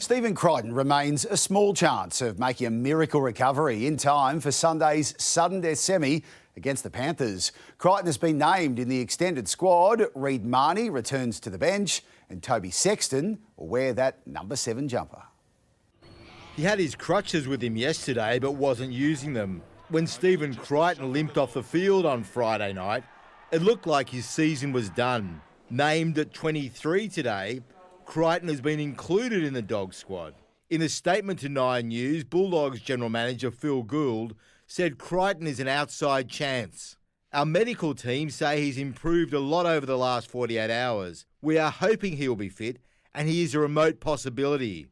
Stephen Crichton remains a small chance of making a miracle recovery in time for Sunday's sudden death semi against the Panthers. Crichton has been named in the extended squad. Reid Marnie returns to the bench and Toby Sexton will wear that number 7 jumper. He had his crutches with him yesterday but wasn't using them. When Stephen Crichton limped off the field on Friday night, it looked like his season was done. Named at 23 today, Crichton has been included in the Dog squad. In a statement to Nine News, Bulldogs General Manager Phil Gould said Crichton is an outside chance. Our medical team say he's improved a lot over the last 48 hours. We are hoping he'll be fit and he is a remote possibility.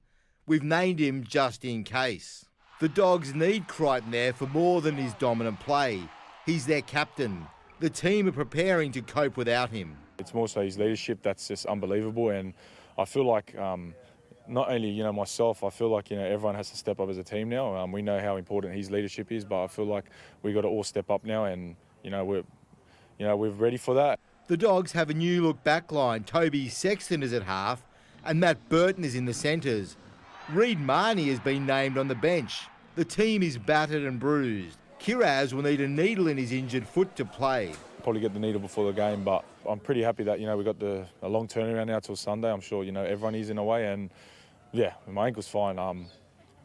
We've named him just in case. The Dogs need Crichton there for more than his dominant play. He's their captain. The team are preparing to cope without him. It's more so his leadership that's just unbelievable, and I feel like not only myself, I feel like everyone has to step up as a team now. We know how important his leadership is, but I feel like we got to all step up now, and we're ready for that. The Dogs have a new look back line. Toby Sexton is at half, and Matt Burton is in the centres. Reid Marnie has been named on the bench. The team is battered and bruised. Kiraz will need a needle in his injured foot to play. Probably get the needle before the game, but I'm pretty happy that we got a long turnaround now till Sunday. I'm sure everyone is in a way, and yeah, my ankle's fine.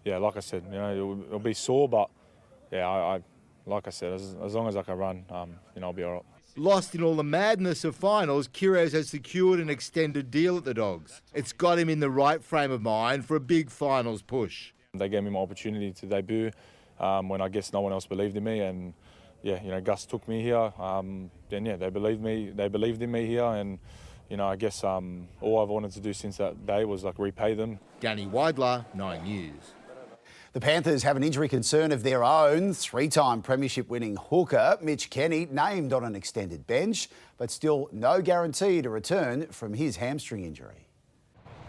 Like I said, it'll be sore, but yeah, like I said, as long as I can run, I'll be all right. Lost in all the madness of finals, Kiraz has secured an extended deal at the Dogs. It's got him in the right frame of mind for a big finals push. They gave me my opportunity to debut when I guess no one else believed in me, and Gus took me here. They believed me. They believed in me here, and I guess all I've wanted to do since that day was repay them. Danny Weidler, 9 News. The Panthers have an injury concern of their own. 3-time premiership-winning hooker Mitch Kenny named on an extended bench, but still no guarantee to return from his hamstring injury.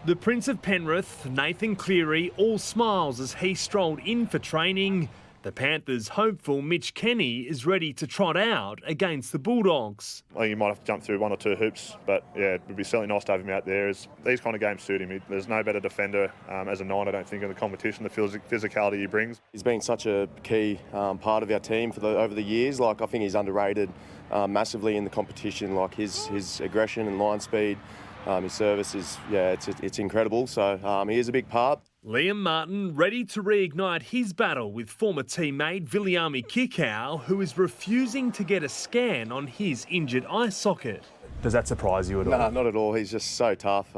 The Prince of Penrith, Nathan Cleary, all smiles as he strolled in for training. The Panthers' hopeful Mitch Kenny is ready to trot out against the Bulldogs. I think he might have to jump through 1 or 2 hoops, but yeah, it would be certainly nice to have him out there. These kind of games suit him. There's no better defender as a 9, I don't think, in the competition, the physicality he brings. He's been such a key part of our team over the years. I think he's underrated massively in the competition. His aggression and line speed, his service is, it's incredible. So he is a big part. Liam Martin ready to reignite his battle with former teammate Viliami Kikau, who is refusing to get a scan on his injured eye socket. Does that surprise you at all? No, not at all. He's just so tough.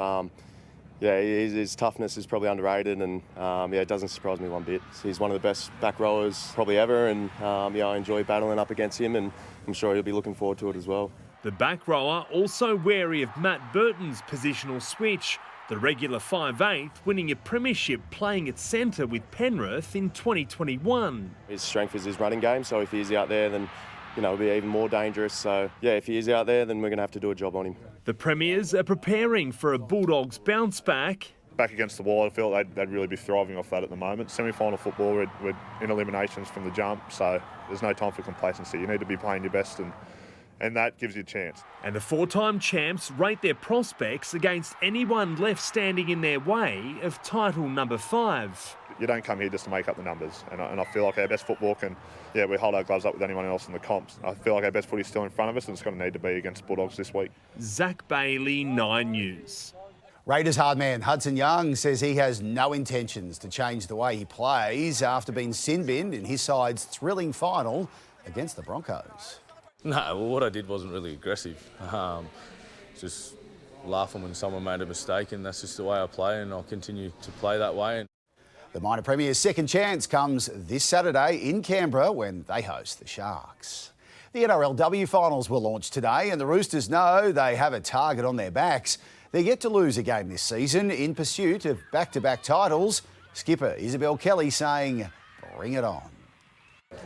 His toughness is probably underrated, and it doesn't surprise me one bit. He's one of the best back rowers probably ever, and I enjoy battling up against him, and I'm sure he'll be looking forward to it as well. The back rower also wary of Matt Burton's positional switch. The regular 5'8", winning a premiership playing at centre with Penrith in 2021. His strength is his running game, so if he's out there, then it'll be even more dangerous. So if he is out there, then we're going to have to do a job on him. The Premiers are preparing for a Bulldogs bounce back. Back against the wall, I feel like they'd really be thriving off that at the moment. Semi-final football, we're in eliminations from the jump, so there's no time for complacency. You need to be playing your best, and that gives you a chance. And the 4-time champs rate their prospects against anyone left standing in their way of title number 5. You don't come here just to make up the numbers, and I feel like our best football we hold our gloves up with anyone else in the comps. I feel like our best footy's still in front of us, and it's going to need to be against Bulldogs this week. Zach Bailey, 9 News. Raiders hard man Hudson Young says he has no intentions to change the way he plays after being sin-binned in his side's thrilling final against the Broncos. No, well, what I did wasn't really aggressive. Just laughing when someone made a mistake, and that's just the way I play, and I'll continue to play that way. The minor premier's second chance comes this Saturday in Canberra when they host the Sharks. The NRLW finals will launch today, and the Roosters know they have a target on their backs. They're yet to lose a game this season in pursuit of back-to-back titles. Skipper Isabel Kelly saying, bring it on.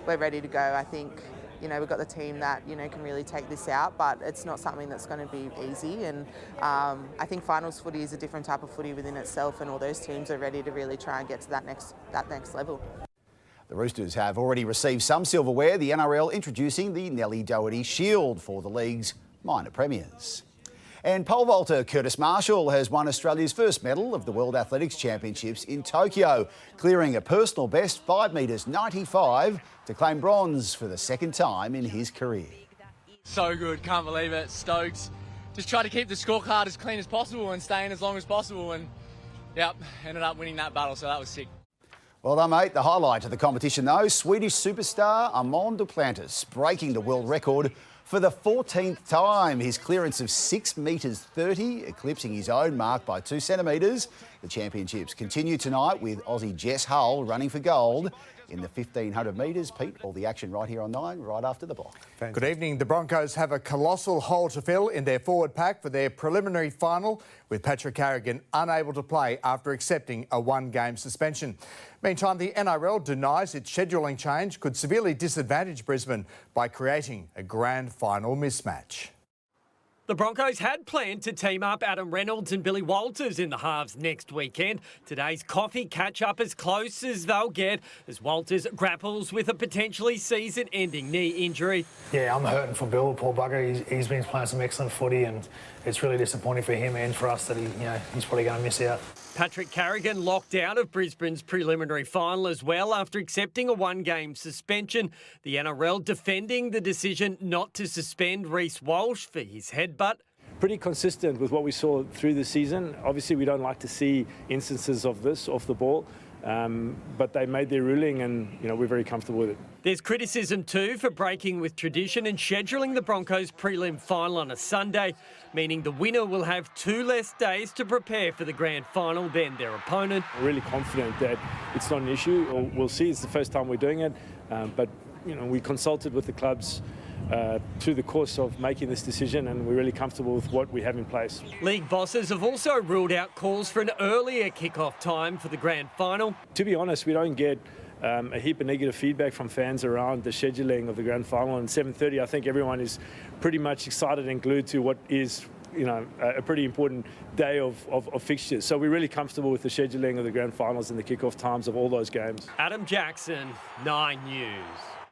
We're ready to go, I think. We've got the team that, can really take this out, but it's not something that's going to be easy. And I think finals footy is a different type of footy within itself, and all those teams are ready to really try and get to that next level. The Roosters have already received some silverware, the NRL introducing the Nellie Doherty Shield for the league's minor premiers. And pole vaulter Curtis Marshall has won Australia's first medal of the World Athletics Championships in Tokyo, clearing a personal best 5 metres 95 to claim bronze for the second time in his career. So good, can't believe it, stoked. Just try to keep the scorecard as clean as possible and staying as long as possible, and yep, ended up winning that battle, so that was sick. Well done, mate. The highlight of the competition, though, Swedish superstar Armand Duplantis breaking the world record for the 14th time. His clearance of 6 metres 30, eclipsing his own mark by 2 centimetres. The championships continue tonight with Aussie Jess Hull running for gold in the 1500 metres. Pete, all the action right here on 9, right after the block. Good evening. The Broncos have a colossal hole to fill in their forward pack for their preliminary final, with Patrick Carrigan unable to play after accepting a 1-game suspension. Meantime, the NRL denies its scheduling change could severely disadvantage Brisbane by creating a grand final mismatch. The Broncos had planned to team up Adam Reynolds and Billy Walters in the halves next weekend. Today's coffee catch-up as close as they'll get as Walters grapples with a potentially season-ending knee injury. Yeah, I'm hurting for Bill, poor bugger. He's been playing some excellent footy, and it's really disappointing for him and for us that he's probably going to miss out. Patrick Carrigan locked out of Brisbane's preliminary final as well after accepting a 1-game suspension. The NRL defending the decision not to suspend Reece Walsh for his headbutt. Pretty consistent with what we saw through the season. Obviously, we don't like to see instances of this off the ball, but they made their ruling and we're very comfortable with it. There's criticism too for breaking with tradition and scheduling the Broncos prelim final on a Sunday, meaning the winner will have 2 less days to prepare for the grand final than their opponent. We're really confident that it's not an issue. We'll see. It's the first time we're doing it, but we consulted with the clubs through the course of making this decision, and we're really comfortable with what we have in place. League bosses have also ruled out calls for an earlier kick-off time for the grand final. To be honest, we don't get a heap of negative feedback from fans around the scheduling of the grand final. On 7:30, I think everyone is pretty much excited and glued to what is a pretty important day of fixtures. So we're really comfortable with the scheduling of the grand finals and the kick-off times of all those games. Adam Jackson, 9 News.